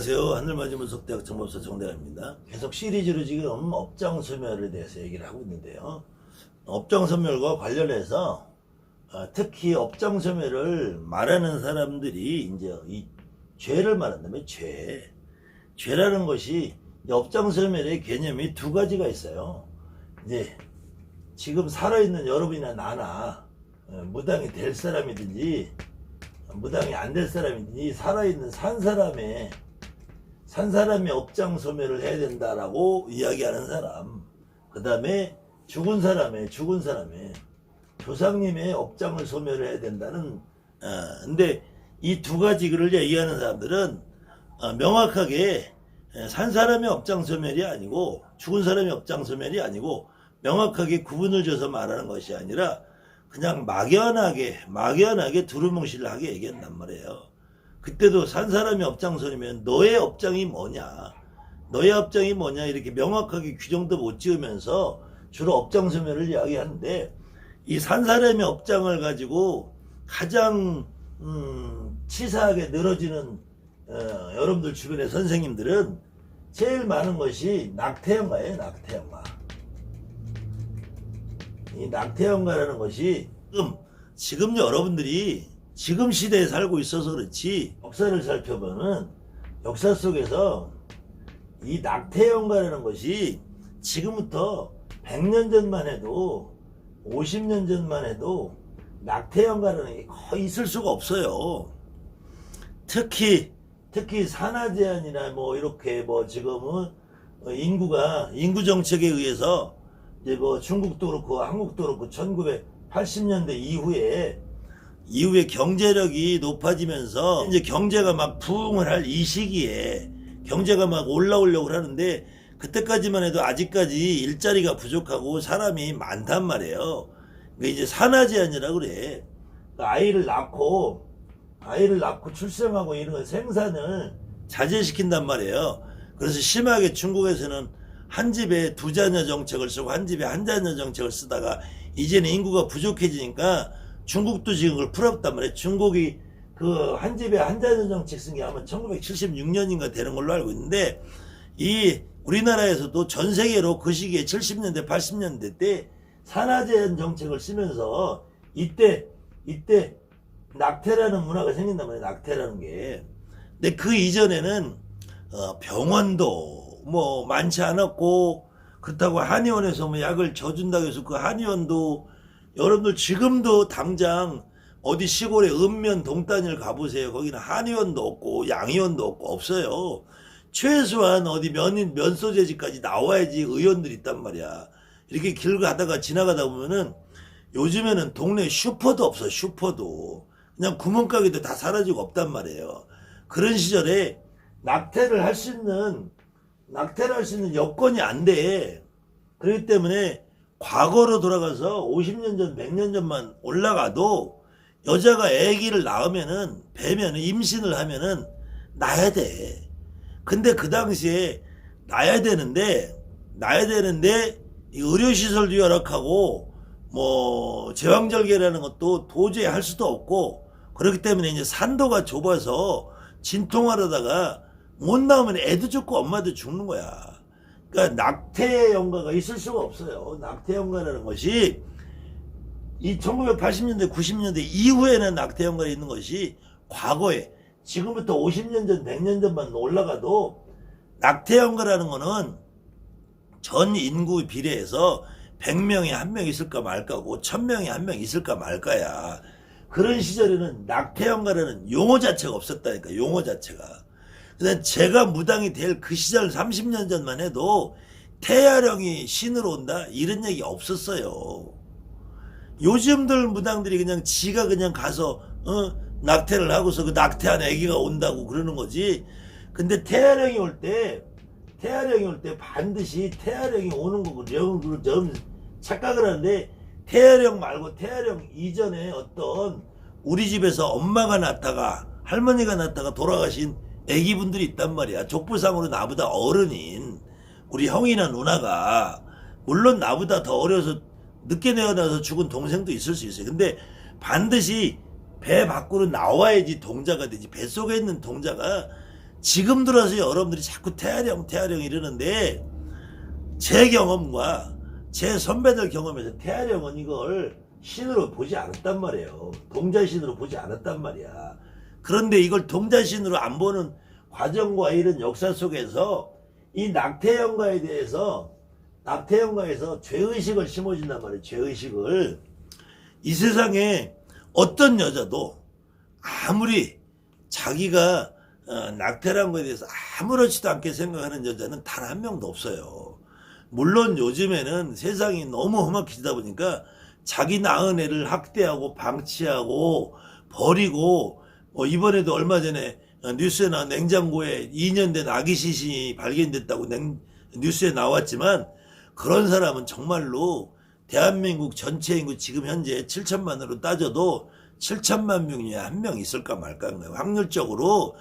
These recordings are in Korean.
안녕하세요. 하늘맞이분석대학 정법사 정대갑입니다. 계속 시리즈로 지금 업장소멸에 대해서 얘기를 하고 있는데요. 업장소멸과 관련해서 특히 업장소멸을 말하는 사람들이 이제 이 죄를 말한다면 죄라는 것이 업장소멸의 개념이 두 가지가 있어요. 이제 지금 살아있는 여러분이나 나나 무당이 될 사람이든지 무당이 안 될 사람이든지 살아있는 산 사람의 업장 소멸을 해야 된다라고 이야기하는 사람, 그 다음에 죽은 사람의 조상님의 업장을 소멸을 해야 된다는 근데 이 두 가지를 얘기하는 사람들은 명확하게 산 사람의 업장 소멸이 아니고 죽은 사람의 업장 소멸이 아니고 명확하게 구분을 줘서 말하는 것이 아니라 그냥 막연하게 두루뭉실하게 얘기한단 말이에요. 그때도 산 사람이 업장소리면 너의 업장이 뭐냐 이렇게 명확하게 규정도 못 지으면서 주로 업장소멸을 이야기하는데, 이 산 사람의 업장을 가지고 가장 치사하게 늘어지는 여러분들 주변의 선생님들은 제일 많은 것이 낙태영가예요. 이 낙태영가라는 것이 지금 여러분들이 지금 시대에 살고 있어서 그렇지, 역사를 살펴보면 역사 속에서 이 낙태영가라는 것이 지금부터 100년 전만 해도 50년 전만 해도 낙태영가라는 게 거의 있을 수가 없어요. 특히 산하 제한이나 뭐 이렇게 뭐 지금은 인구 정책에 의해서 이제 뭐 중국도 그렇고 한국도 그렇고 1980년대 이후에 경제력이 높아지면서 이제 경제가 막 부흥을 할 이 시기에 경제가 막 올라오려고 하는데, 그때까지만 해도 아직까지 일자리가 부족하고 사람이 많단 말이에요. 그러니까 이제 산하 제한이라 그래. 아이를 낳고 출생하고 이런 생산을 자제시킨단 말이에요. 그래서 심하게 중국에서는 한 집에 두 자녀 정책을 쓰고 한 집에 한 자녀 정책을 쓰다가 이제는 인구가 부족해지니까 중국도 지금 그걸 풀었단 말이에요. 중국이 그 한 집에 한 자녀 정책 쓴 게 아마 1976년인가 되는 걸로 알고 있는데, 이 우리나라에서도 전 세계로 그 시기에 70년대 80년대 때 산하제한 정책을 쓰면서 이때 낙태라는 문화가 생긴단 말이에요. 낙태라는 게. 근데 그 이전에는 병원도 뭐 많지 않았고, 그렇다고 한의원에서 뭐 약을 줘준다고 해서 그 한의원도 여러분들 지금도 당장 어디 시골에 읍면 동단위를 가보세요. 거기는 한의원도 없고 양의원도 없고 없어요. 최소한 어디 면소재지까지 나와야지 의원들이 있단 말이야. 이렇게 길 가다가 지나가다 보면은 요즘에는 동네 슈퍼도 없어. 슈퍼도 그냥 구멍가게도 다 사라지고 없단 말이에요. 그런 시절에 낙태를 할 수 있는 여건이 안 돼. 그렇기 때문에 과거로 돌아가서 50년 전 100년 전만 올라가도 여자가 아기를 낳으면은 배면은 임신을 하면은 낳아야 돼. 근데 그 당시에 낳아야 되는데 이 의료시설도 열악하고 뭐 제왕절개라는 것도 도저히 할 수도 없고, 그렇기 때문에 이제 산도가 좁아서 진통하려다가 못 나오면 애도 죽고 엄마도 죽는 거야. 그러니까 낙태영가가 있을 수가 없어요. 낙태영가라는 것이 이 1980년대 90년대 이후에는 낙태영가가 있는 것이 과거에 지금부터 50년 전 100년 전만 올라가도 낙태영가라는 거는 전 인구 비례해서 100명에 1명 있을까 말까고 1000명에 1명 있을까 말까야. 그런 시절에는 낙태영가라는 용어 자체가 없었다니까. 용어 자체가. 근데 제가 무당이 될 그 시절 30년 전만 해도 태아령이 신으로 온다 이런 얘기 없었어요. 요즘들 무당들이 그냥 지가 그냥 가서 낙태를 하고서 그 낙태한 아기가 온다고 그러는 거지. 근데 태아령이 올 때 반드시 태아령이 오는 거고 좀 착각을 하는데, 태아령 말고 태아령 이전에 어떤 우리 집에서 엄마가 낳다가 할머니가 낳다가 돌아가신 애기분들이 있단 말이야. 족보상으로 나보다 어른인 우리 형이나 누나가, 물론 나보다 더 어려서 늦게 태어나서 죽은 동생도 있을 수 있어요. 근데 반드시 배 밖으로 나와야지 동자가 되지. 뱃속에 있는 동자가 지금 들어서 여러분들이 자꾸 태아령 이러는데, 제 경험과 제 선배들 경험에서 태아령은 이걸 신으로 보지 않았단 말이에요. 동자신으로 보지 않았단 말이야. 그런데 이걸 동자신으로 안 보는 과정과 이런 역사 속에서 이 낙태영가에 대해서 낙태영가에서 죄의식을 심어준단 말이에요. 죄의식을. 이 세상에 어떤 여자도 아무리 자기가 낙태라는 것에 대해서 아무렇지도 않게 생각하는 여자는 단 한 명도 없어요. 물론 요즘에는 세상이 너무 험악해지다 보니까 자기 낳은 애를 학대하고 방치하고 버리고, 이번에도 얼마 전에 뉴스에 나온 냉장고에 2년 된 아기 시신이 발견됐다고 뉴스에 나왔지만, 그런 사람은 정말로 대한민국 전체 인구 지금 현재 7천만으로 따져도 7천만 명 중에 한 명 있을까 말까 하는 거예요. 확률적으로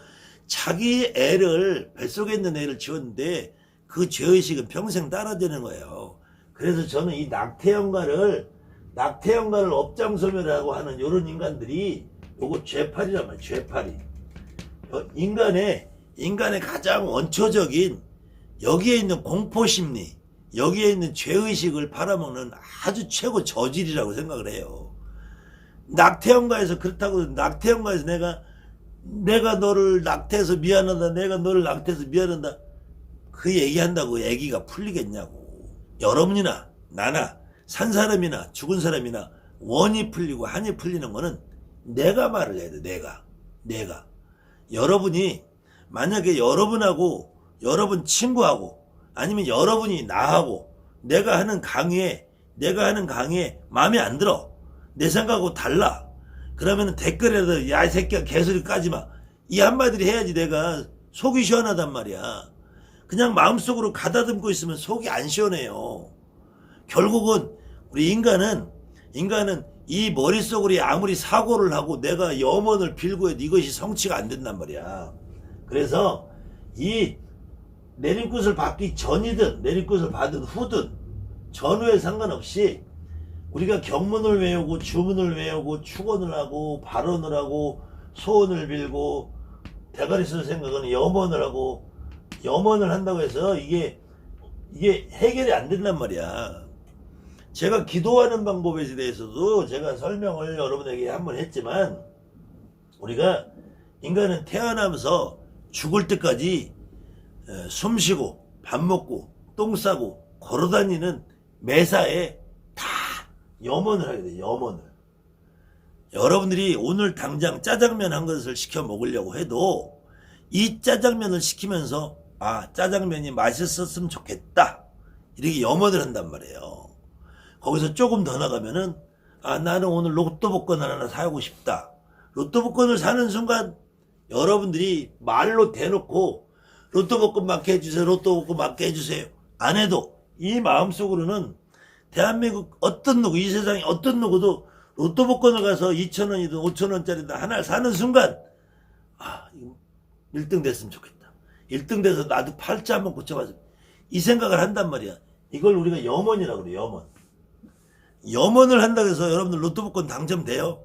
자기 애를, 뱃속에 있는 애를 지웠는데 그 죄의식은 평생 따라되는 거예요. 그래서 저는 이 낙태영가를 업장소멸하고 하는 이런 인간들이 요거 죄팔이란 말이에요. 죄팔이. 인간의 가장 원초적인 여기에 있는 공포심리, 여기에 있는 죄의식을 팔아먹는 아주 최고 저질이라고 생각을 해요. 낙태영가에서 그렇다고, 낙태영가에서 내가 너를 낙태해서 미안하다, 내가 너를 낙태해서 미안하다, 그 얘기한다고 애기가 풀리겠냐고. 여러분이나 나나 산 사람이나 죽은 사람이나 원이 풀리고 한이 풀리는 거는 내가 말을 해야 돼. 내가. 여러분이 만약에 여러분하고 여러분 친구하고 아니면 여러분이 나하고 내가 하는 강의에 마음에 안 들어, 내 생각하고 달라, 그러면 댓글에도 야 이 새끼야 개소리 까지마, 이 한마디를 해야지 내가 속이 시원하단 말이야. 그냥 마음속으로 가다듬고 있으면 속이 안 시원해요. 결국은 우리 인간은 이 머릿속으로 아무리 사고를 하고 내가 염원을 빌고 해도 이것이 성취가 안 된단 말이야. 그래서 이 내림굿을 받기 전이든 내림굿을 받은 후든 전후에 상관없이 우리가 경문을 외우고 주문을 외우고 축원을 하고 발언을 하고 소원을 빌고 대가리 쓸 생각은 염원을 하고, 염원을 한다고 해서 이게 해결이 안 된단 말이야. 제가 기도하는 방법에 대해서도 제가 설명을 여러분에게 한번 했지만, 우리가 인간은 태어나면서 죽을 때까지 숨 쉬고 밥 먹고 똥 싸고 걸어다니는 매사에 다 염원을 하게 돼. 염원을. 여러분들이 오늘 당장 짜장면 한 그릇을 시켜 먹으려고 해도 이 짜장면을 시키면서 짜장면이 맛있었으면 좋겠다, 이렇게 염원을 한단 말이에요. 거기서 조금 더 나가면은 나는 오늘 로또 복권 하나 사고 싶다. 로또 복권을 사는 순간 여러분들이 말로 대놓고 로또 복권 맞게 해주세요, 로또 복권 맞게 해주세요 안 해도 이 마음속으로는 대한민국 어떤 누구, 이 세상에 어떤 누구도 로또 복권을 가서 2,000원이든 5,000원짜리든 하나를 사는 순간 1등 됐으면 좋겠다, 1등 돼서 나도 팔자 한번 고쳐가지고, 이 생각을 한단 말이야. 이걸 우리가 염원이라고 그래요. 염원을 한다고 해서 여러분들 로또 복권 당첨돼요?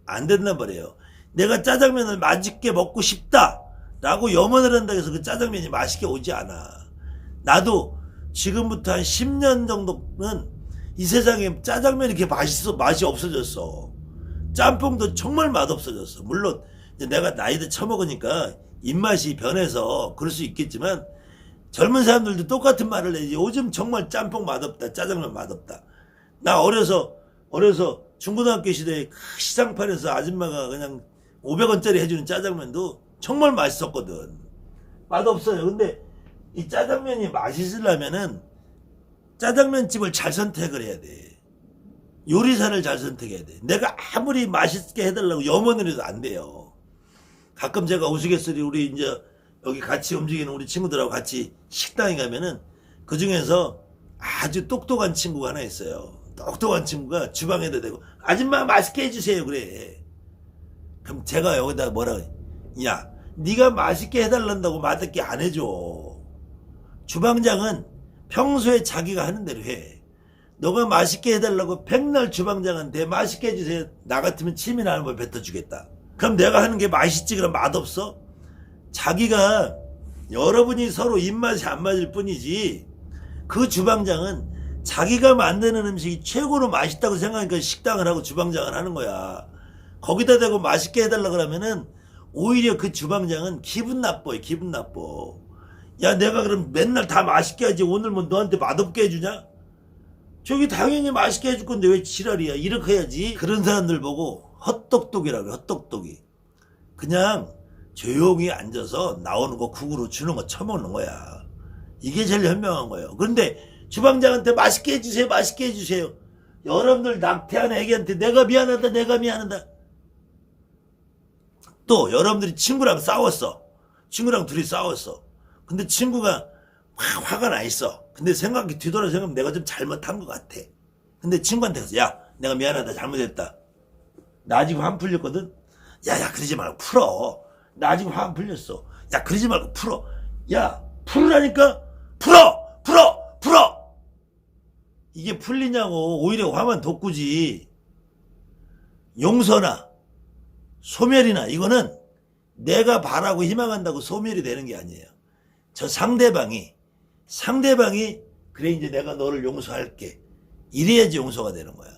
안 된단 말이에요. 내가 짜장면을 맛있게 먹고 싶다 라고 염원을 한다고 해서 그 짜장면이 맛있게 오지 않아. 나도 지금부터 한 10년 정도는 이 세상에 짜장면이 이렇게 맛이 없어졌어. 짬뽕도 정말 맛없어졌어. 물론 이제 내가 나이도 처먹으니까 입맛이 변해서 그럴 수 있겠지만, 젊은 사람들도 똑같은 말을 해. 요즘 정말 짬뽕 맛없다, 짜장면 맛없다. 나 어려서 중고등학교 시대에 시장판에서 아줌마가 그냥 500원짜리 해주는 짜장면도 정말 맛있었거든. 맛없어요. 근데 이 짜장면이 맛있으려면은 짜장면집을 잘 선택을 해야 돼. 요리사를 잘 선택해야 돼. 내가 아무리 맛있게 해달라고 염원을 해도 안 돼요. 가끔 제가 우스갯소리 우리 이제 여기 같이 움직이는 우리 친구들하고 같이 식당에 가면은 그 중에서 아주 똑똑한 친구가 하나 있어요. 똑똑한 친구가 주방에다 대고 아줌마 맛있게 해주세요 그래. 그럼 제가 여기다 뭐라 그래? 야, 네가 맛있게 해달란다고 맛있게 안 해줘. 주방장은 평소에 자기가 하는 대로 해. 너가 맛있게 해달라고 백날 주방장한테 맛있게 해주세요, 나 같으면 침이나 한번 뱉어주겠다. 그럼 내가 하는 게 맛있지? 그럼 맛없어? 자기가 여러분이 서로 입맛이 안 맞을 뿐이지 그 주방장은 자기가 만드는 음식이 최고로 맛있다고 생각하니까 식당을 하고 주방장을 하는 거야. 거기다 대고 맛있게 해달라 그러면은 오히려 그 주방장은 기분 나빠요. 기분 나빠. 야, 내가 그럼 맨날 다 맛있게 하지 오늘 뭐 너한테 맛없게 해주냐? 저기 당연히 맛있게 해줄 건데 왜 지랄이야. 이렇게 해야지. 그런 사람들 보고 헛똑똑이라고 해. 헛똑똑이. 그냥 조용히 앉아서 나오는 거 국으로 주는 거 처먹는 거야. 이게 제일 현명한 거예요. 그런데 주방장한테 맛있게 해주세요. 맛있게 해주세요. 여러분들 낙태한 애기한테 내가 미안하다. 내가 미안하다. 또 여러분들이 친구랑 싸웠어. 친구랑 둘이 싸웠어. 근데 친구가 화가 나 있어. 근데 생각이 뒤돌아 생각하면 내가 좀 잘못한 것 같아. 근데 친구한테 가서 야 내가 미안하다. 잘못했다. 나 지금 화 안 풀렸거든. 야야 그러지 말고 풀어. 나 지금 화 안 풀렸어. 야 그러지 말고 풀어. 야 풀으라니까. 풀어. 이게 풀리냐고. 오히려 화만 돋구지. 용서나 소멸이나 이거는 내가 바라고 희망한다고 소멸이 되는 게 아니에요. 저 상대방이 그래 이제 내가 너를 용서할게. 이래야지 용서가 되는 거야.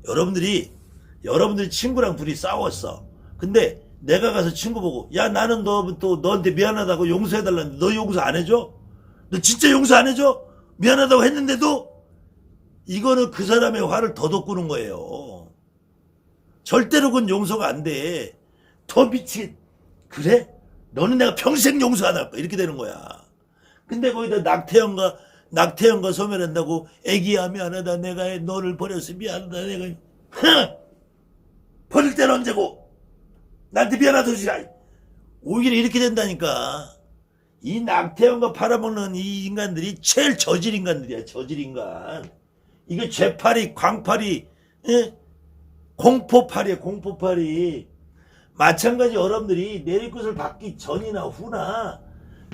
여러분들이 친구랑 둘이 싸웠어. 근데 내가 가서 친구 보고 야 나는 너한테 미안하다고 용서해달라는데 너 용서 안 해줘? 너 진짜 용서 안 해줘? 미안하다고 했는데도? 이거는 그 사람의 화를 더 돋구는 거예요. 절대로 그건 용서가 안 돼. 더 미치겠. 그래? 너는 내가 평생 용서 안 할 거야. 이렇게 되는 거야. 근데 거기다 낙태형과 소멸한다고 애기야 미안하다. 내가 너를 버렸어. 미안하다. 내가 버릴 때는 언제고? 나한테 미안하다. 오히려 이렇게 된다니까. 이 낙태형과 팔아먹는 이 인간들이 제일 저질 인간들이야. 저질 인간. 이게 죄팔이, 광팔이, 공포팔이야. 공포팔이. 마찬가지 여러분들이 내리굿을 받기 전이나 후나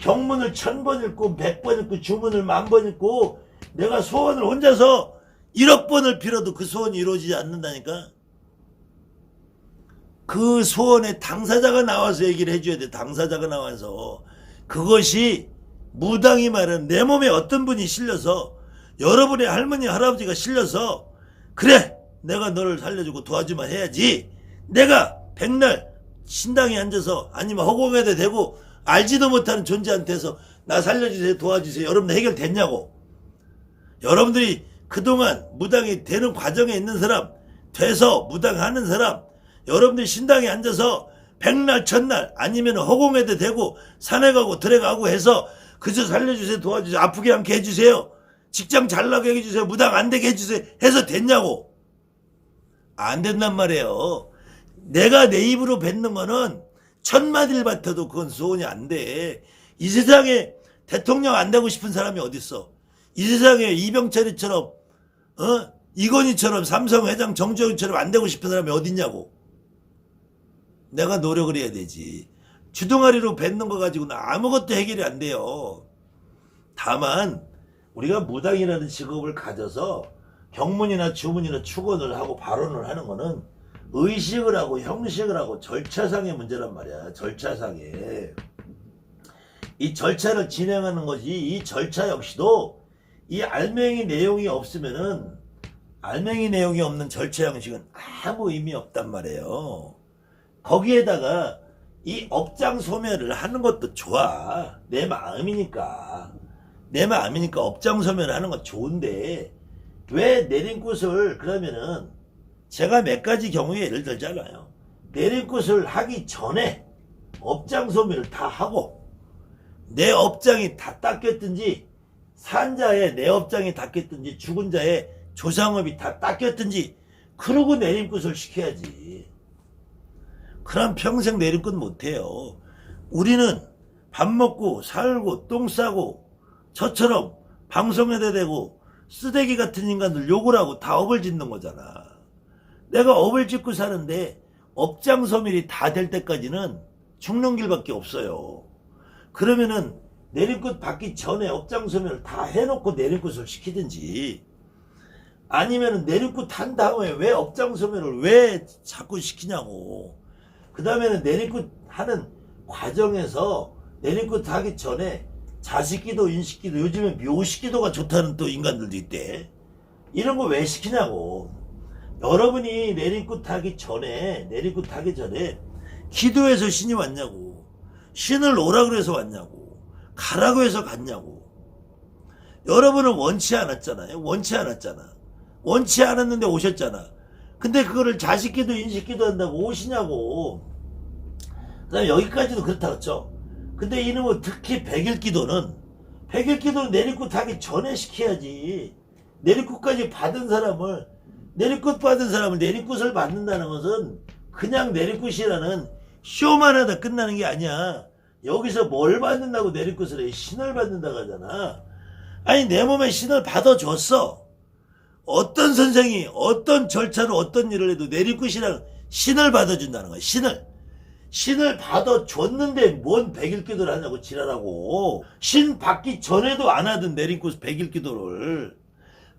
경문을 1000번 읽고 100번 읽고 주문을 10,000번 읽고 내가 소원을 혼자서 1억 번을 빌어도 그 소원이 이루어지지 않는다니까. 그 소원의 당사자가 나와서 얘기를 해줘야 돼. 당사자가 나와서. 그것이 무당이 말하는 내 몸에 어떤 분이 실려서 여러분의 할머니 할아버지가 실려서 그래 내가 너를 살려주고 도와주면 해야지. 내가 백날 신당에 앉아서 아니면 허공에다 대고 알지도 못하는 존재한테서 나 살려주세요 도와주세요. 여러분들 해결됐냐고. 여러분들이 그동안 무당이 되는 과정에 있는 사람, 돼서 무당하는 사람, 여러분들이 신당에 앉아서 백날 천날 아니면 허공에다 대고 산에 가고 들에 가고 해서 그저 살려주세요 도와주세요 아프게 않게 해주세요 직장 잘 나게 해주세요 무당 안 되게 해주세요 해서 됐냐고. 안 된단 말이에요. 내가 내 입으로 뱉는 거는 1000마디를 뱉어도 그건 소원이 안 돼. 이 세상에 대통령 안 되고 싶은 사람이 어딨어. 이 세상에 이병철이처럼 이건희처럼 삼성 회장 정주영처럼 안 되고 싶은 사람이 어딨냐고. 내가 노력을 해야 되지. 주둥아리로 뱉는 거 가지고는 아무것도 해결이 안 돼요. 다만 우리가 무당이라는 직업을 가져서 경문이나 주문이나 축원을 하고 발언을 하는 거는 의식을 하고 형식을 하고 절차상의 문제란 말이야. 절차상의. 이 절차를 진행하는 것이 이 절차 역시도 이 알맹이 내용이 없으면은 알맹이 내용이 없는 절차 형식은 아무 의미 없단 말이에요. 거기에다가 이 업장 소멸을 하는 것도 좋아. 내 마음이니까. 내 마음이니까 업장 소멸을 하는 건 좋은데 왜 내린꽃을 그러면은 제가 몇 가지 경우에 예를 들잖아요. 내린꽃을 하기 전에 업장 소멸을 다 하고 내 업장이 다 닦였든지 산자에 내 업장이 닦였든지 죽은 자의 조상업이 다 닦였든지 그러고 내림꽃을 시켜야지. 그럼 평생 내림꽃 못해요. 우리는 밥 먹고 살고 똥 싸고 저처럼 방송에다 대고 쓰레기 같은 인간들 욕을 하고 다 업을 짓는 거잖아. 내가 업을 짓고 사는데 업장 소멸이 다 될 때까지는 죽는 길밖에 없어요. 그러면은 내림꽃 받기 전에 업장 소멸을 다 해놓고 내림꽃을 시키든지 아니면은 내림꽃 한 다음에 왜 업장 소멸을 왜 자꾸 시키냐고. 그 다음에는 내림꽃 하는 과정에서 내리꽂 하기 전에 자식기도 인식기도 요즘에 묘식기도가 좋다는 또 인간들도 있대. 이런 거 왜 시키냐고. 여러분이 내리꽂 하기 전에 기도해서 신이 왔냐고. 신을 오라 그래서 왔냐고. 가라고 해서 갔냐고. 여러분은 원치 않았잖아요. 원치 않았는데 오셨잖아. 근데 그거를 자식기도 인식기도 한다고 오시냐고. 그 다음에 여기까지도 그렇다고 했죠. 근데 이놈은 특히 백일기도는 내리꽃 하기 전에 시켜야지. 내리꽃까지 받은 사람을 내리꽃을 받는다는 것은 그냥 내리꽃이라는 쇼만 하다 끝나는 게 아니야. 여기서 뭘 받는다고 내리꽃을 해? 신을 받는다고 하잖아. 아니 내 몸에 신을 받아줬어. 어떤 선생이 어떤 절차로 어떤 일을 해도 내리꽃이라는 신을 받아준다는 거야. 신을 받아줬는데 뭔 백일기도를 하냐고 지랄하고. 신 받기 전에도 안 하던 내리꽃 백일기도를,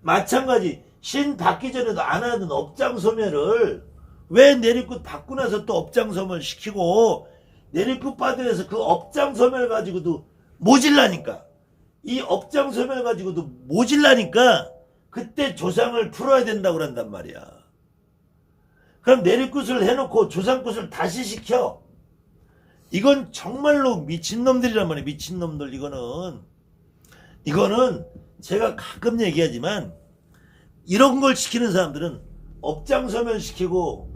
마찬가지 신 받기 전에도 안 하던 업장소멸을 왜 내리꽃 받고 나서 또 업장소멸 시키고, 내리꽃 받으면서 그 업장소멸 가지고도 모질라니까, 이 업장소멸 가지고도 모질라니까 그때 조상을 풀어야 된다고 그런단 말이야. 그럼 내리꽃을 해놓고 조상꽃을 다시 시켜. 이건 정말로 미친놈들이란 말이야. 미친놈들. 이거는 제가 가끔 얘기하지만 이런 걸 시키는 사람들은 업장소멸 시키고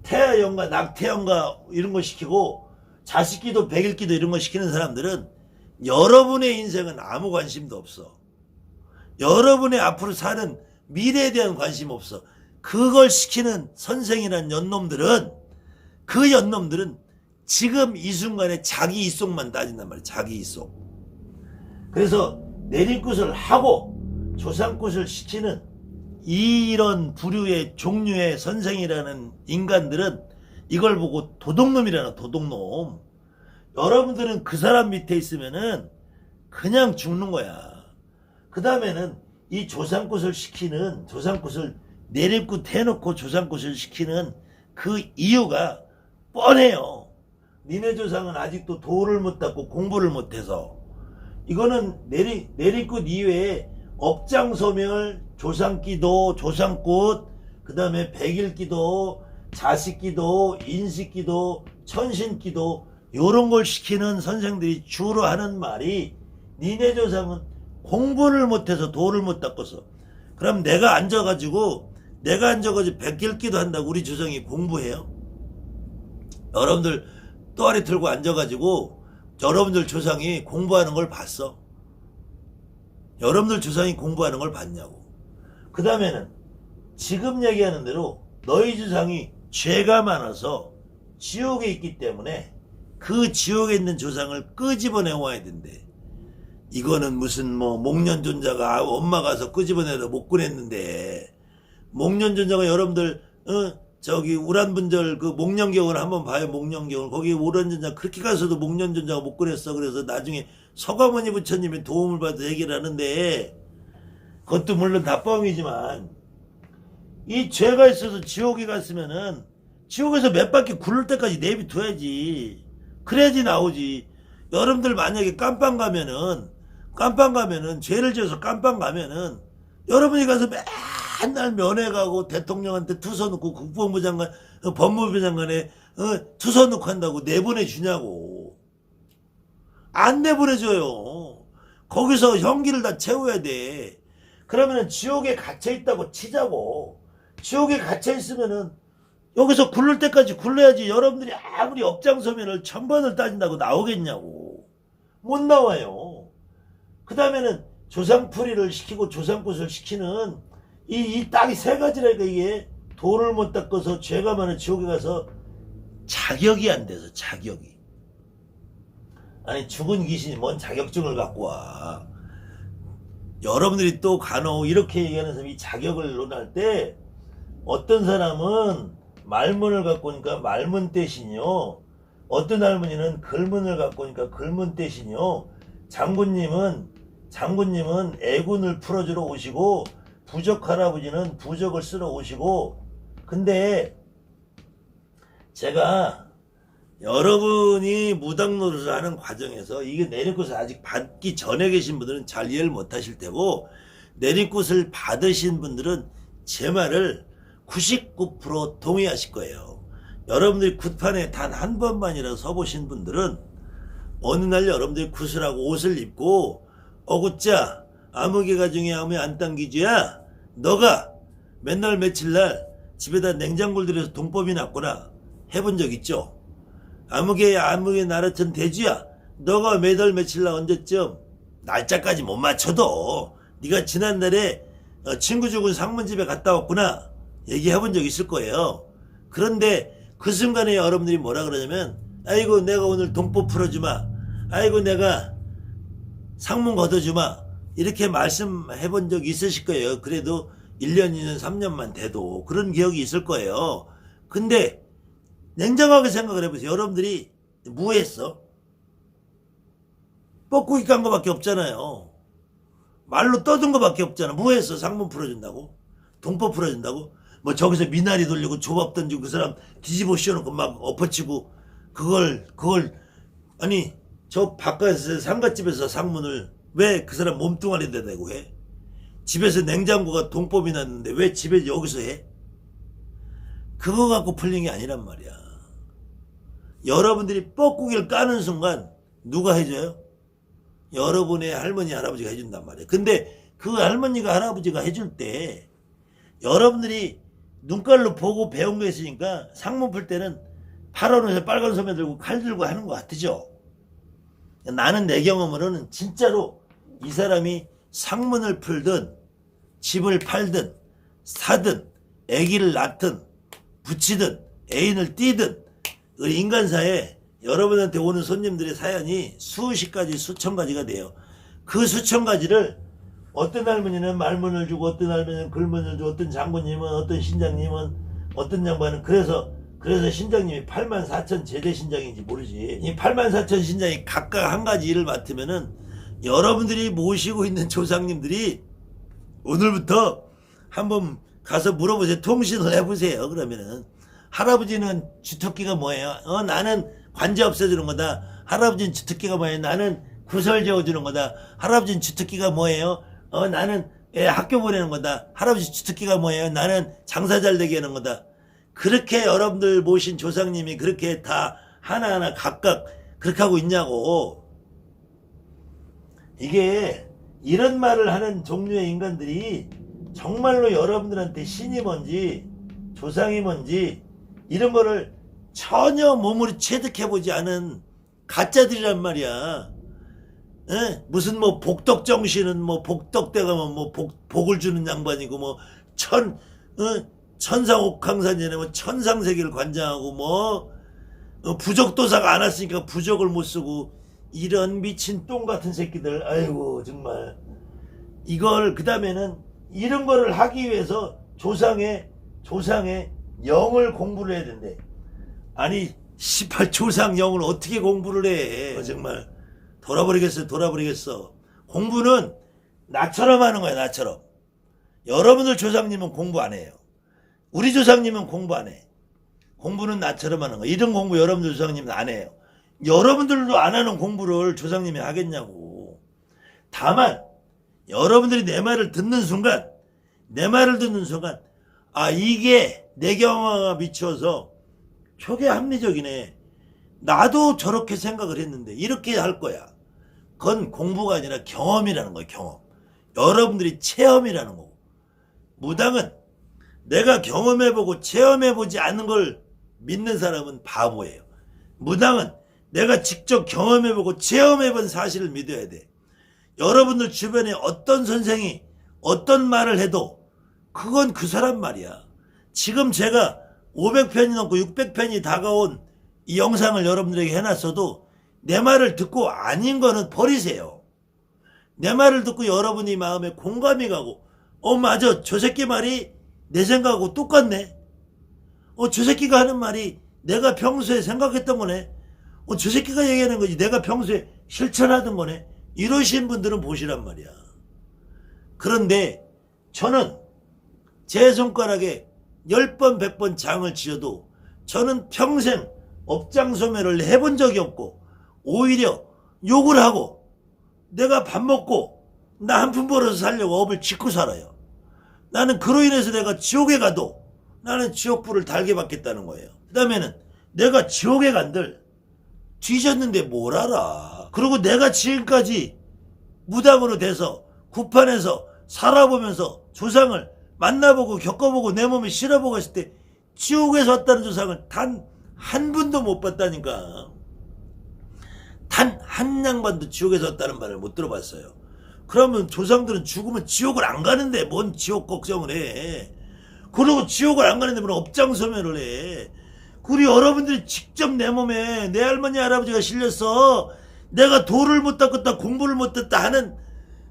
태아연가 낙태연가 이런 거 시키고 자식기도 백일기도 이런 거 시키는 사람들은 여러분의 인생은 아무 관심도 없어. 여러분의 앞으로 사는 미래에 대한 관심 없어. 그걸 시키는 선생이란 연놈들은, 그 연놈들은 지금 이 순간에 자기 이속만 따진단 말이야. 자기 이속. 그래서 내리꽃을 하고 조상꽃을 시키는 이런 부류의 종류의 선생이라는 인간들은 이걸 보고 도둑놈이라나. 도둑놈. 여러분들은 그 사람 밑에 있으면은 그냥 죽는 거야. 그 다음에는 이 조상꽃을 시키는, 조상꽃을 내리꽃 해놓고 조상꽃을 시키는 그 이유가 뻔해요. 니네 조상은 아직도 도를 못 닦고 공부를 못해서. 이거는 내리꽃 이외에 업장소멸, 조상기도, 조상꽃, 그 다음에 백일기도, 자식기도, 인식기도, 천신기도 요런 걸 시키는 선생들이 주로 하는 말이, 니네 조상은 공부를 못해서 도를 못 닦아서. 그럼 내가 앉아가지고 백일기도 한다고 우리 조상이 공부해요? 여러분들 또아리 들고 앉아가지고 여러분들 조상이 공부하는 걸 봤어? 여러분들 조상이 공부하는 걸 봤냐고. 그 다음에는 지금 얘기하는 대로 너희 조상이 죄가 많아서 지옥에 있기 때문에 그 지옥에 있는 조상을 끄집어내 와야 된대. 이거는 무슨 목련존자가 엄마 가서 끄집어내도 못 꺼냈는데, 목련존자가 여러분들 저기 우란분절 그 목련경을 한번 봐요. 목련경을. 거기 우란존자 그렇게 가서도 목련존자가 못 꺼냈어. 그래서 나중에 서가모니 부처님의 도움을 받아서 얘기를 하는데, 그것도 물론 다 뻥이지만 이 죄가 있어서 지옥에 갔으면은 지옥에서 몇 바퀴 굴을 때까지 내비둬야지. 그래야지 나오지. 여러분들 만약에 깜빵 가면은 죄를 지어서 깜빵 가면은 여러분이 가서 맨날 면회 가고 대통령한테 투서 넣고 국방부 장관, 법무부 장관에 투서 넣고 한다고 내보내주냐고. 안 내보내줘요. 거기서 형기를 다 채워야 돼. 그러면은 지옥에 갇혀있다고 치자고. 지옥에 갇혀있으면은 여기서 굴릴 때까지 굴러야지. 여러분들이 아무리 업장소멸을 1000번을 따진다고 나오겠냐고. 못 나와요. 그 다음에는 조상풀이를 시키고 조상꽃을 시키는 이 딱이 세 가지라니까. 이게 도를 못 닦아서 죄가 많은 지옥에 가서 자격이 안 돼서. 자격이. 아니 죽은 귀신이 뭔 자격증을 갖고 와. 여러분들이 또 간혹 이렇게 얘기하는 사람이 자격을 논할 때, 어떤 사람은 말문을 갖고 오니까 말문 대신이요, 어떤 할머니는 글문을 갖고 오니까 글문 대신이요, 장군님은 애군을 풀어주러 오시고 부적 할아버지는 부적을 쓰러 오시고. 근데 제가 여러분이 무당 노릇을 하는 과정에서 이게 내리꽃을 아직 받기 전에 계신 분들은 잘 이해를 못 하실 테고, 내리꽃을 받으신 분들은 제 말을 99% 동의하실 거예요. 여러분들이 굿판에 단 한 번만이라도 서보신 분들은 어느 날 여러분들이 굿을하고 옷을 입고 어굿자 아무개가 중에 아무에 안 당기지야, 너가 맨날 며칠날 집에다 냉장고를 들여서 동법이 났구나 해본 적 있죠? 아무개 나라천 돼지야, 너가 매달 며칠날 언제쯤 날짜까지 못 맞춰도 네가 지난달에 친구 죽은 상문집에 갔다 왔구나 얘기해본 적 있을 거예요. 그런데 그 순간에 여러분들이 뭐라 그러냐면, 아이고 내가 오늘 동법 풀어주마, 아이고 내가 상문 걷어주마, 이렇게 말씀해본 적 있으실 거예요. 그래도 1년 2년 3년만 돼도 그런 기억이 있을 거예요. 근데 냉정하게 생각을 해보세요. 여러분들이 뭐 했어? 뻐꾸기 깐 거밖에 없잖아요. 말로 떠든 거밖에 없잖아. 뭐 했어? 상문 풀어준다고? 동법 풀어준다고? 뭐 저기서 미나리 돌리고 조밥 던지고 그 사람 뒤집어 씌워놓고 막 엎어치고, 그걸 아니 저 바깥에서 상갓집에서 상문을 왜 그 사람 몸뚱아리에다 대고 해? 집에서 냉장고가 동법이 났는데 왜 집에 여기서 해? 그거 갖고 풀린 게 아니란 말이야. 여러분들이 뻐꾸기를 까는 순간 누가 해줘요? 여러분의 할머니 할아버지가 해준단 말이에요. 근데 그 할머니가 할아버지가 해줄 때 여러분들이 눈깔로 보고 배운 거 있으니까 상문 풀 때는 파란 옷에 빨간 소매 들고 칼 들고 하는 것 같으죠? 나는 내 경험으로는 진짜로 이 사람이 상문을 풀든 집을 팔든 사든 아기를 낳든 붙이든 애인을 띄든 우리 인간사에 여러분한테 오는 손님들의 사연이 수십 가지 수천 가지가 돼요. 그 수천 가지를 어떤 할머니는 말문을 주고 어떤 할머니는 글문을 주고 어떤 장군님은 어떤 신장님은 어떤 양반은 그래서 신장님이 84,000 제대 신장인지 모르지. 이 84,000 신장이 각각 한 가지 일을 맡으면은 여러분들이 모시고 있는 조상님들이 오늘부터 한번 가서 물어보세요. 통신을 해보세요. 그러면은 할아버지는 주특기가 뭐예요? 나는 관제 없애주는 거다. 할아버지는 주특기가 뭐예요? 나는 구설 재워주는 거다. 할아버지는 주특기가 뭐예요? 나는 학교 보내는 거다. 할아버지 주특기가 뭐예요? 나는 장사 잘 되게 하는 거다. 그렇게 여러분들 모신 조상님이 그렇게 다 하나하나 각각 그렇게 하고 있냐고. 이게 이런 말을 하는 종류의 인간들이 정말로 여러분들한테 신이 뭔지 조상이 뭔지 이런 거를 전혀 몸으로 체득해보지 않은 가짜들이란 말이야. 무슨 뭐 복덕정신은 뭐 복덕대가 뭐 복을 주는 양반이고 뭐 천상옥황산전에 뭐 천상세계를 관장하고 뭐 부적도사가 안 왔으니까 부적을 못 쓰고, 이런 미친 똥 같은 새끼들. 아이고 정말. 이걸 그 다음에는 이런 거를 하기 위해서 조상의 영을 공부를 해야 된대. 아니 18조상 영을 어떻게 공부를 해? 정말 돌아버리겠어. 공부는 나처럼 하는 거야. 나처럼. 여러분들 조상님은 공부 안 해요. 우리 조상님은 공부 안 해. 공부는 나처럼 하는 거야. 이런 공부 여러분들 조상님은 안 해요. 여러분들도 안 하는 공부를 조상님이 하겠냐고. 다만 여러분들이 내 말을 듣는 순간 아, 이게 내 경험에 비추어서 저게 합리적이네. 나도 저렇게 생각을 했는데 이렇게 할 거야. 그건 공부가 아니라 경험이라는 거예요. 경험. 여러분들이 체험이라는 거고. 무당은 내가 경험해보고 체험해보지 않는 걸 믿는 사람은 바보예요. 무당은 내가 직접 경험해보고 체험해본 사실을 믿어야 돼. 여러분들 주변에 어떤 선생이 어떤 말을 해도 그건 그 사람 말이야. 지금 제가 500편이 넘고 600편이 다가온 이 영상을 여러분들에게 해놨어도 내 말을 듣고 아닌 거는 버리세요. 내 말을 듣고 여러분이 마음에 공감이 가고 맞아, 저 새끼 말이 내 생각하고 똑같네. 저 새끼가 하는 말이 내가 평소에 생각했던 거네. 저 새끼가 얘기하는 거지 내가 평소에 실천하던 거네. 이러신 분들은 보시란 말이야. 그런데 저는 제 손가락에 10번 100번 장을 지어도 저는 평생 업장 소멸을 해본 적이 없고 오히려 욕을 하고 내가 밥 먹고 나 한 푼 벌어서 살려고 업을 짓고 살아요. 나는 그로 인해서 내가 지옥에 가도 나는 지옥불을 달게 받겠다는 거예요. 그 다음에는 내가 지옥에 간들 뒤졌는데 뭘 알아. 그리고 내가 지금까지 무당으로 돼서 구판에서 살아보면서 조상을 만나보고 겪어보고 내 몸에 실어보고 했을 때 지옥에서 왔다는 조상을 단 한 분도 못 봤다니까. 단 한 양반도 지옥에서 왔다는 말을 못 들어봤어요. 그러면 조상들은 죽으면 지옥을 안 가는데 뭔 지옥 걱정을 해. 그리고 지옥을 안 가는데 뭔 업장소멸을 해. 그리고 여러분들이 직접 내 몸에 내 할머니 할아버지가 실렸어. 내가 도를 못 닦았다 공부를 못 했다 하는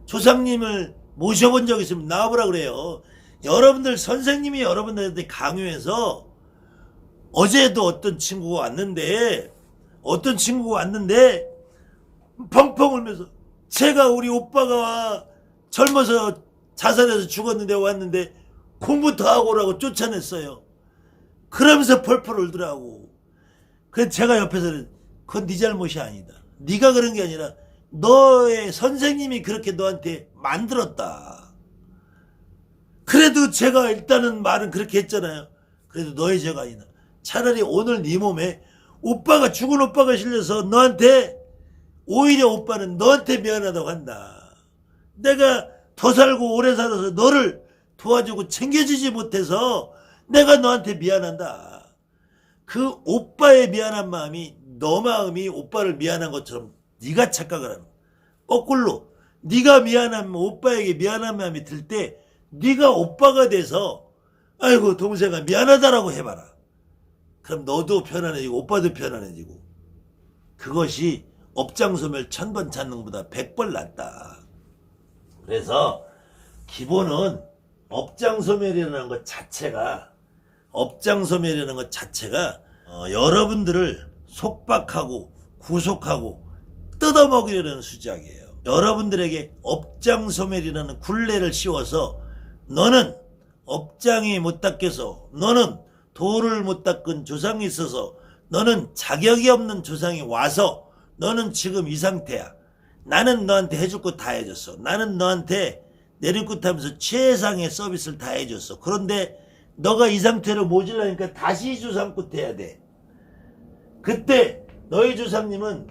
조상님을 모셔본 적 있으면 나와보라 그래요. 여러분들 선생님이 여러분들한테 강요해서 어제도 어떤 친구가 왔는데 펑펑 울면서 제가 우리 오빠가 젊어서 자살해서 죽었는데 왔는데 공부 더 하고 오라고 쫓아냈어요. 그러면서 펄펄 울더라고. 그래서 제가 옆에서는 그건 네 잘못이 아니다. 네가 그런 게 아니라 너의 선생님이 그렇게 너한테 만들었다. 그래도 제가 일단은 말은 그렇게 했잖아요. 그래도 너의 죄가 아니다. 차라리 오늘 네 몸에 죽은 오빠가 실려서 너한테 오히려 오빠는 너한테 미안하다고 한다. 내가 더 살고 오래 살아서 너를 도와주고 챙겨주지 못해서 내가 너한테 미안한다. 그 오빠의 미안한 마음이 너 마음이 오빠를 미안한 것처럼 네가 착각을 하는 거야. 거꾸로 네가 미안하면 오빠에게 미안한 마음이 들 때 네가 오빠가 돼서 아이고 동생아 미안하다라고 해봐라. 그럼 너도 편안해지고 오빠도 편안해지고. 그것이 업장소멸 1000번 찾는 것보다 100번 낫다. 그래서 기본은 업장소멸이라는 것 자체가 여러분들을 속박하고 구속하고 뜯어먹이려는 수작이에요. 여러분들에게 업장소멸이라는 굴레를 씌워서 너는 업장이 못 닦여서 너는 도를 못 닦은 조상이 있어서 너는 자격이 없는 조상이 와서 너는 지금 이 상태야. 나는 너한테 해줄 거 다 해줬어. 나는 너한테 내리꽂하면서 최상의 서비스를 다 해줬어. 그런데 너가 이 상태로 모질라니까 다시 조상꽃 해야 돼. 그때 너희 조상님은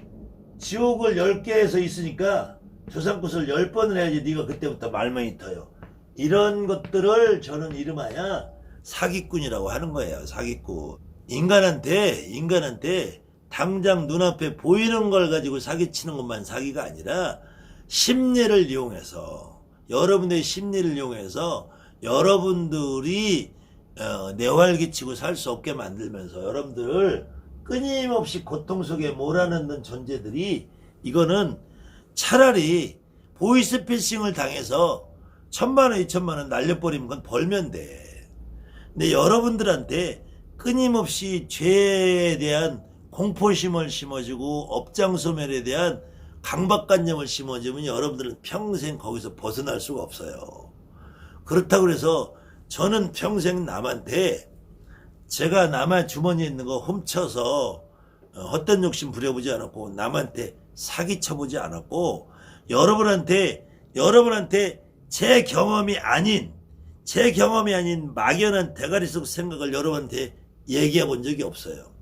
지옥을 10개에서 있으니까 조상꽃을 10번을 해야지 네가 그때부터 말만이 터요. 이런 것들을 저는 이름하여 사기꾼이라고 하는 거예요. 사기꾼. 인간한테 당장 눈앞에 보이는 걸 가지고 사기치는 것만 사기가 아니라 심리를 이용해서 여러분들의 심리를 이용해서 여러분들이 내활기치고 살 수 없게 만들면서 여러분들을 끊임없이 고통 속에 몰아넣는 존재들이 이거는 차라리 보이스피싱을 당해서 1000만원 2000만원 날려버리면 그건 벌면 돼. 근데 여러분들한테 끊임없이 죄에 대한 공포심을 심어주고 업장소멸에 대한 강박관념을 심어주면 여러분들은 평생 거기서 벗어날 수가 없어요. 그렇다고 해서 저는 평생 남한테 제가 남의 주머니에 있는 거 훔쳐서 헛된 욕심 부려보지 않았고 남한테 사기쳐보지 않았고 여러분한테 제 경험이 아닌 막연한 대가리 속 생각을 여러분한테 얘기해 본 적이 없어요.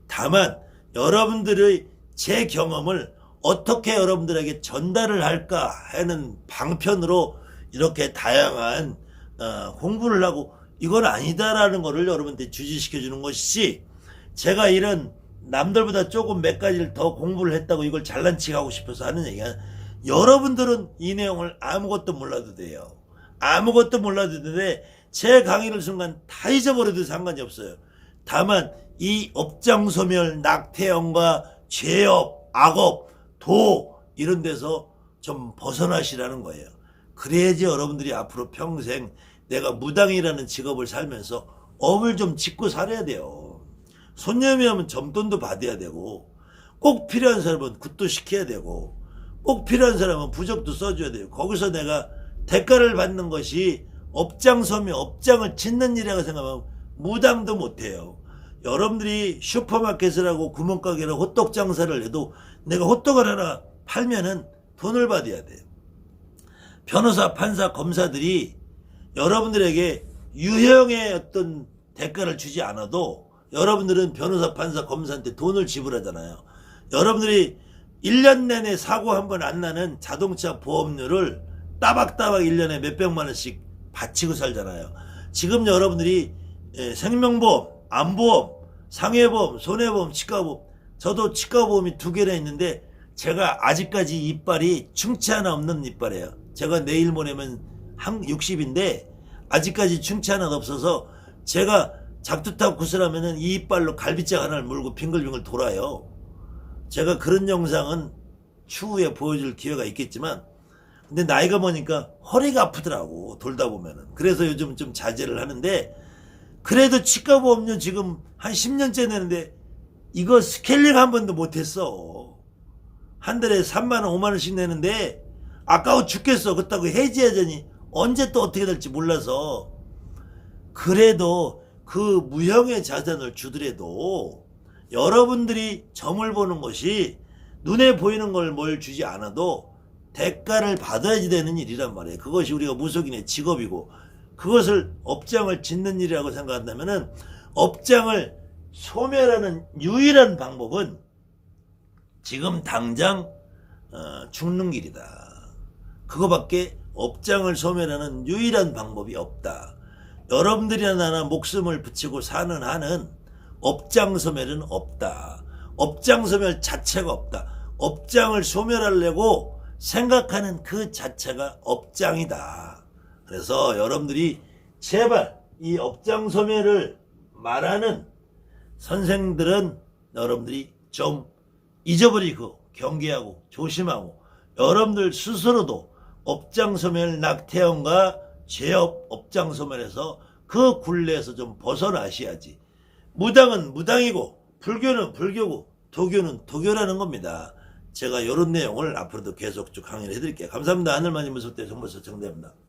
다만 여러분들의 제 경험을 어떻게 여러분들에게 전달을 할까 하는 방편으로 이렇게 다양한 공부를 하고 이건 아니다라는 거를 여러분한테 주지시켜 주는 것이지 제가 이런 남들보다 조금 몇 가지를 더 공부를 했다고 이걸 잘난 척 하고 싶어서 하는 얘기가 여러분들은 이 내용을 아무것도 몰라도 돼요. 아무것도 몰라도 되는데 제 강의를 순간 다 잊어버려도 상관이 없어요. 다만 이 업장소멸, 낙태형과 죄업, 악업, 도 이런 데서 좀 벗어나시라는 거예요. 그래야지 여러분들이 앞으로 평생 내가 무당이라는 직업을 살면서 업을 좀 짓고 살아야 돼요. 손님이 하면 점돈도 받아야 되고 꼭 필요한 사람은 굿도 시켜야 되고 꼭 필요한 사람은 부적도 써줘야 돼요. 거기서 내가 대가를 받는 것이 업장소멸, 업장을 짓는 일이라고 생각하면 무당도 못해요. 여러분들이 슈퍼마켓을 하고 구멍가게나 호떡 장사를 해도 내가 호떡을 하나 팔면은 돈을 받아야 돼요. 변호사, 판사, 검사들이 여러분들에게 유형의 어떤 대가를 주지 않아도 여러분들은 변호사, 판사, 검사한테 돈을 지불하잖아요. 여러분들이 1년 내내 사고 한 번 안 나는 자동차 보험료를 따박따박 1년에 몇백만 원씩 바치고 살잖아요. 지금 여러분들이 생명보험, 암보험, 상해보험, 손해보험, 치과보험, 저도 치과보험이 2개나 있는데 제가 아직까지 이빨이 충치 하나 없는 이빨이에요. 제가 내일 모레면 60인데 아직까지 충치 하나도 없어서 제가 작두탑 구슬하면은 이 이빨로 갈비짝 하나를 물고 빙글빙글 돌아요. 제가 그런 영상은 추후에 보여줄 기회가 있겠지만 근데 나이가 먹으니까 허리가 아프더라고 돌다 보면은. 그래서 요즘 좀 자제를 하는데 그래도 치과보험료 지금 한 10년째 내는데 이거 스케일링 한 번도 못했어. 한 달에 3만원 5만원씩 내는데 아까워 죽겠어. 그렇다고 해지하자니 언제 또 어떻게 될지 몰라서. 그래도 그 무형의 자산을 주더라도 여러분들이 점을 보는 것이 눈에 보이는 걸 뭘 주지 않아도 대가를 받아야지 되는 일이란 말이에요. 그것이 우리가 무속인의 직업이고 그것을 업장을 짓는 일이라고 생각한다면은 업장을 소멸하는 유일한 방법은 지금 당장 죽는 길이다. 그거밖에 업장을 소멸하는 유일한 방법이 없다. 여러분들이나 나나 목숨을 붙이고 사는 한은 업장 소멸은 없다. 업장 소멸 자체가 없다. 업장을 소멸하려고 생각하는 그 자체가 업장이다. 그래서 여러분들이 제발 이 업장 소멸을 말하는 선생들은 여러분들이 좀 잊어버리고 경계하고 조심하고 여러분들 스스로도 업장 소멸 낙태형과 죄업 업장 소멸에서 그 굴레에서 좀 벗어나셔야지. 무당은 무당이고 불교는 불교고 도교는 도교라는 겁니다. 제가 이런 내용을 앞으로도 계속 쭉 강의를 해드릴게요. 감사합니다. 하늘만이 무섭대 정보서 정대입니다.